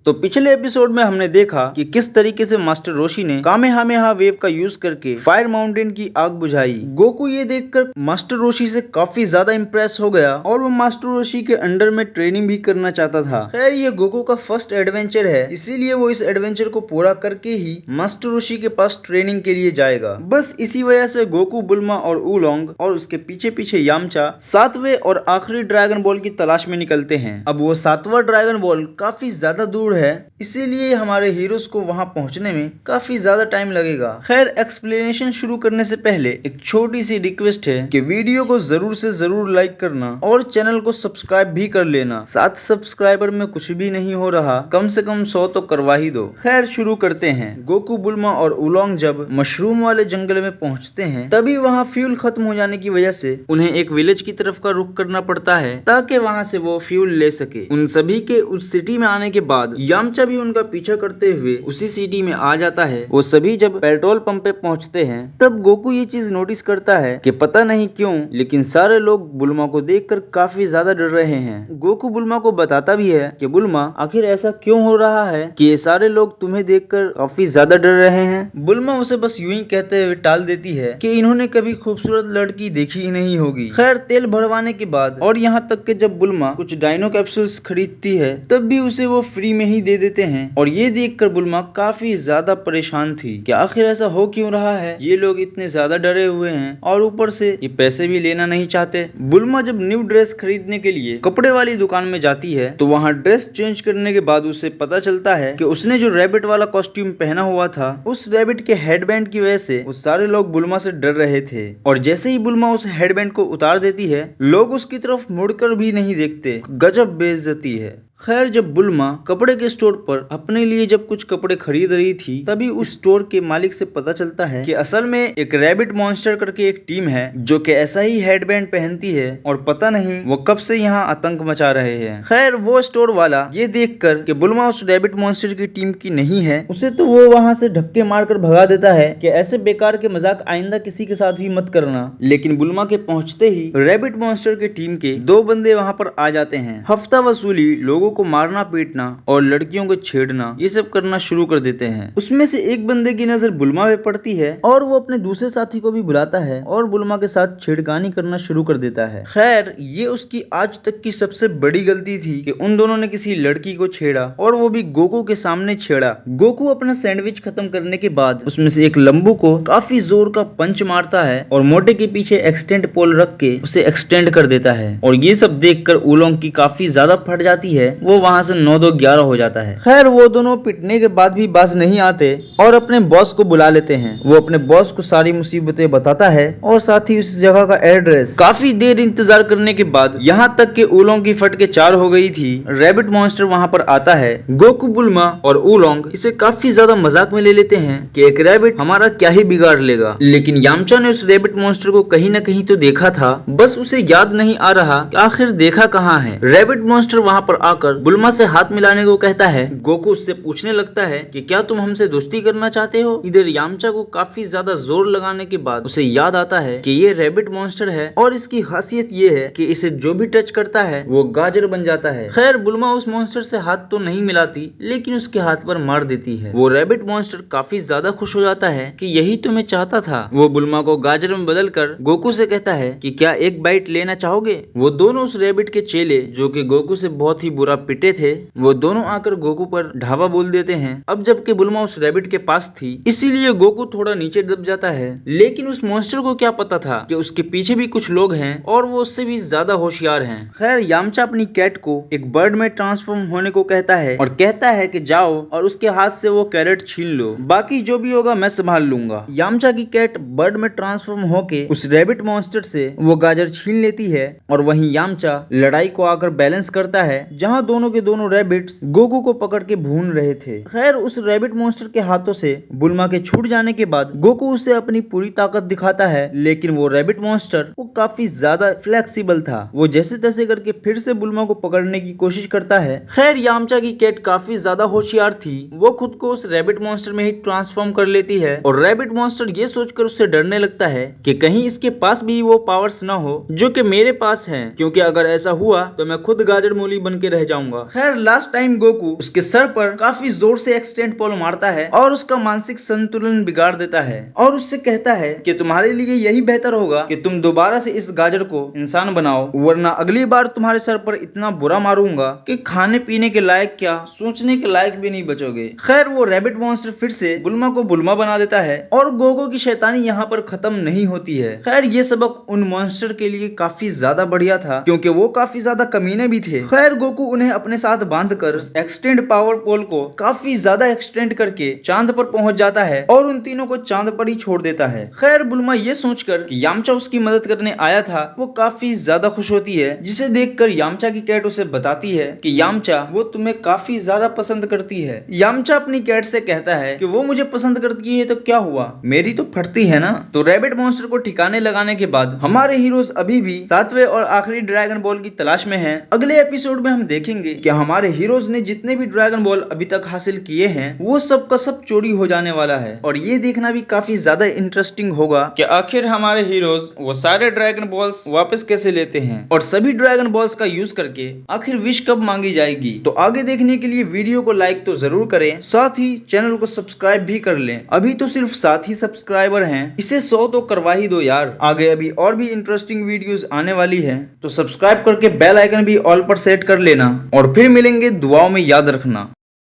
तो पिछले एपिसोड में हमने देखा कि किस तरीके से मास्टर रोशी ने कामेहामेहा वेव का यूज करके फायर माउंटेन की आग बुझाई। गोकू ये देखकर मास्टर रोशी से काफी ज्यादा इम्प्रेस हो गया और वो मास्टर रोशी के अंडर में ट्रेनिंग भी करना चाहता था। खैर ये गोकू का फर्स्ट एडवेंचर है, इसीलिए वो इस एडवेंचर को पूरा करके ही मास्टर रोशी के पास ट्रेनिंग के लिए जाएगा। बस इसी वजह से गोकू, बुल्मा और ऊलोंग और उसके पीछे पीछे यामचा सातवें और आखिरी ड्रैगन बॉल की तलाश में निकलते हैं। अब वो सातवां ड्रैगन बॉल काफी ज्यादा दूर है, इसीलिए हमारे हीरोज को वहां पहुंचने में काफी ज्यादा टाइम लगेगा। खैर एक्सप्लेनेशन शुरू करने से पहले एक छोटी सी रिक्वेस्ट है कि वीडियो को जरूर से जरूर लाइक करना और चैनल को सब्सक्राइब भी कर लेना। 7 सब्सक्राइबर में कुछ भी नहीं हो रहा, कम से कम 100 तो करवा ही दो। खैर शुरू करते हैं। गोकू, बुल्मा और ऊलोंग जब मशरूम वाले जंगल में पहुंचते हैं तभी वहाँ फ्यूल खत्म हो जाने की वजह से उन्हें एक विलेज की तरफ का रुख करना पड़ता है ताकि वहाँ से वो फ्यूल ले सके। उन सभी के उस सिटी में आने के बाद यामचा भी उनका पीछा करते हुए उसी सिटी में आ जाता है। वो सभी जब पेट्रोल पंप पे पहुंचते हैं तब गोकू ये चीज नोटिस करता है कि पता नहीं क्यों लेकिन सारे लोग बुल्मा को देखकर काफी ज्यादा डर रहे हैं। गोकू बुल्मा को बताता भी है कि बुल्मा आखिर ऐसा क्यों हो रहा है कि ये सारे लोग तुम्हें देखकर काफी ज्यादा डर रहे हैं। बुल्मा उसे बस यूं ही कहते हुए टाल देती है कि इन्होंने कभी खूबसूरत लड़की देखी ही नहीं होगी। खैर तेल भरवाने के बाद और यहाँ तक कि जब बुल्मा कुछ डायनो कैप्सूल्स खरीदती है तब भी उसे वो फ्री में ही दे देते हैं और ये देखकर बुल्मा काफी ज्यादा परेशान थी कि आखिर ऐसा हो क्यों रहा है, ये लोग इतने ज्यादा डरे हुए हैं और ऊपर से ये पैसे भी लेना नहीं चाहते। बुल्मा जब न्यू ड्रेस खरीदने के लिए कपड़े वाली दुकान में जाती है तो वहाँ ड्रेस चेंज करने के बाद उसे पता चलता है कि उसने जो रैबिट वाला कॉस्ट्यूम पहना हुआ था उस रैबिट के हेडबैंड की वजह से वो सारे लोग बुल्मा से डर रहे थे और जैसे ही बुल्मा उस हेडबैंड को उतार देती है लोग उसकी तरफ मुड़कर भी नहीं देखते। गजब बेइज्जती है। खैर जब बुल्मा कपड़े के स्टोर पर अपने लिए जब कुछ कपड़े खरीद रही थी तभी उस स्टोर के मालिक से पता चलता है कि असल में एक रैबिट मॉन्स्टर करके एक टीम है जो कि ऐसा ही हेडबैंड पहनती है और पता नहीं वो कब से यहाँ आतंक मचा रहे हैं। खैर वो स्टोर वाला ये देखकर कि बुल्मा उस रैबिट मॉन्स्टर की टीम की नहीं है उसे तो वो वहाँ से धक्के मारकर भगा देता है कि ऐसे बेकार के मजाक आइंदा किसी के साथ भी मत करना। लेकिन बुल्मा के पहुँचते ही रैबिट मॉन्स्टर की टीम के 2 बंदे वहाँ पर आ जाते हैं। हफ्ता वसूली, लोगों को मारना पीटना और लड़कियों को छेड़ना ये सब करना शुरू कर देते हैं। उसमें से एक बंदे की नजर बुल्मा पे पड़ती है और वो अपने दूसरे साथी को भी बुलाता है और बुल्मा के साथ छेड़खानी करना शुरू कर देता है। खैर ये उसकी आज तक की सबसे बड़ी गलती थी कि उन दोनों ने किसी लड़की को छेड़ा और वो भी गोकू के सामने छेड़ा। गोकू अपना सैंडविच खत्म करने के बाद उसमें से एक लंबू को काफी जोर का पंच मारता है और मोटे के पीछे एक्सटेंड पोल रख के उसे एक्सटेंड कर देता है और ये सब देखकर ऊलोंग की काफी ज्यादा फट जाती है। वो वहाँ से 9-2-11 हो जाता है। खैर वो दोनों पिटने के बाद भी बाज नहीं आते और अपने बॉस को बुला लेते हैं। वो अपने बॉस को सारी मुसीबतें बताता है और साथ ही उस जगह का एड्रेस। काफी देर इंतजार करने के बाद यहाँ तक के ऊलोंग की फट के 4 हो गई थी। रैबिट मॉन्स्टर वहाँ पर आता है। गोकू, बुल्मा और ऊलोंग इसे काफी ज्यादा मजाक में ले लेते हैं कि एक रैबिट हमारा क्या ही बिगाड़ लेगा। लेकिन यामचा ने उस रैबिट मॉन्स्टर को कहीं न कहीं तो देखा था, बस उसे याद नहीं आ रहा कि आखिर देखा कहाँ है। रैबिट मॉन्स्टर वहाँ पर आकर बुल्मा से हाथ मिलाने को कहता है। गोकू उससे पूछने लगता है कि क्या तुम हमसे दोस्ती करना चाहते हो। इधर यामचा को काफी ज्यादा जोर लगाने के बाद उसे याद आता है कि ये रैबिट मॉन्स्टर है और इसकी खासियत ये है कि इसे जो भी टच करता है वो गाजर बन जाता है। खैर बुल्मा उस मॉन्स्टर से हाथ तो नहीं मिलाती लेकिन उसके हाथ पर मार देती है। वो रैबिट मॉन्स्टर काफी ज्यादा खुश हो जाता है कि यही तो मैं चाहता था। वो बुल्मा को गाजर में बदल कर गोकू से कहता है कि क्या एक बाइट लेना चाहोगे। वो दोनों उस रैबिट के चेले जो कि गोकू से बहुत ही बुरा पिटे थे वो दोनों आकर गोकू पर ढाबा बोल देते हैं। अब जबकि बुल्मा उस रैबिट के पास थी इसीलिए गोकू थोड़ा नीचे दब जाता है। लेकिन उस मॉन्स्टर को क्या पता था कि उसके पीछे भी कुछ लोग हैं और वो उससे भी ज्यादा होशियार हैं। खैर यामचा अपनी कैट को एक बर्ड में ट्रांसफॉर्म होने को कहता है और कहता है कि जाओ और उसके हाथ से वो कैरेट छीन लो, बाकी जो भी होगा मैं संभाल लूंगा। यामचा की कैट बर्ड में ट्रांसफॉर्म होके उस रैबिट मॉन्स्टर से वो गाजर छीन लेती है और वहीं यामचा लड़ाई को आकर बैलेंस करता है जहाँ दोनों के दोनों रैबिट्स गोकू को पकड़ के भून रहे थे। खैर उस रैबिट मॉन्स्टर के हाथों से बुल्मा के छूट जाने के बाद गोकू उसे अपनी पूरी ताकत दिखाता है लेकिन वो रैबिट मॉन्स्टर वो काफी ज्यादा फ्लेक्सिबल था। वो जैसे तैसे करके फिर से बुल्मा को पकड़ने की कोशिश करता है। खैर यामचा की कैट काफी ज्यादा होशियार थी, वो खुद को उस रैबिट मॉन्स्टर में ही ट्रांसफॉर्म कर लेती है और रैबिट मॉन्स्टर ये सोचकर उससे डरने लगता है कि कहीं इसके पास भी वो पावर्स न हो जो कि मेरे पास हैं, क्योंकि अगर ऐसा हुआ तो मैं खुद गाजर मूली बन के रह जाऊंगा। जाऊंगा। खैर लास्ट टाइम गोकू उसके सर पर काफी जोर से एक्सटेंड पोल मारता है और उसका मानसिक संतुलन बिगाड़ देता है और उससे कहता है कि तुम्हारे लिए यही बेहतर होगा कि तुम दोबारा से इस गाजर को इंसान बनाओ, वरना अगली बार तुम्हारे सर पर इतना बुरा मारूंगा कि खाने पीने के लायक क्या सोचने के लायक भी नहीं बचोगे। खैर वो रैबिट मॉन्स्टर फिर से बुल्मा को बुल्मा बना देता है और गोगो की शैतानी यहाँ पर खत्म नहीं होती है। खैर ये सबक उन मॉन्स्टर के लिए काफी ज्यादा बढ़िया था क्योंकि वो काफी ज्यादा कमीने भी थे। खैर गोकू उन्हें अपने साथ बांधकर एक्सटेंड पावर पोल को काफी ज्यादा एक्सटेंड करके चांद पर पहुंच जाता है और उन तीनों को चांद पर ही छोड़ देता है। खैर बुल्मा ये सोचकर कि यामचा उसकी मदद करने आया था वो काफी ज्यादा खुश होती है, जिसे देखकर यामचा की कैट उसे बताती है कि यामचा वो तुम्हें काफी ज्यादा पसंद करती है। यामचा अपनी कैट से कहता है कि वो मुझे पसंद करती है तो क्या हुआ, मेरी तो फटती है ना। तो रैबिट मॉन्स्टर को ठिकाने लगाने के बाद हमारे हीरोज अभी भी 7वें और आखिरी ड्रैगन बॉल की तलाश में हैं। अगले एपिसोड में हम देखेंगे कि हमारे हीरोज ने जितने भी ड्रैगन बॉल अभी तक हासिल किए हैं वो सब का सब चोरी हो जाने वाला है और ये देखना भी काफी ज्यादा इंटरेस्टिंग होगा कि आखिर हमारे हीरोज वो सारे ड्रैगन बॉल्स वापस कैसे लेते हैं और सभी ड्रैगन बॉल्स का यूज करके आखिर विश कब मांगी जाएगी। तो आगे देखने के लिए वीडियो को लाइक तो जरूर करें, साथ ही चैनल को सब्सक्राइब भी कर लें। अभी तो सिर्फ 7 ही सब्सक्राइबर हैं, इसे 100 तो करवा ही दो यार। आगे अभी और भी इंटरेस्टिंग वीडियोस आने वाली है तो सब्सक्राइब करके बेल आइकन भी ऑल पर सेट कर लेना और फिर मिलेंगे, दुआओं में याद रखना।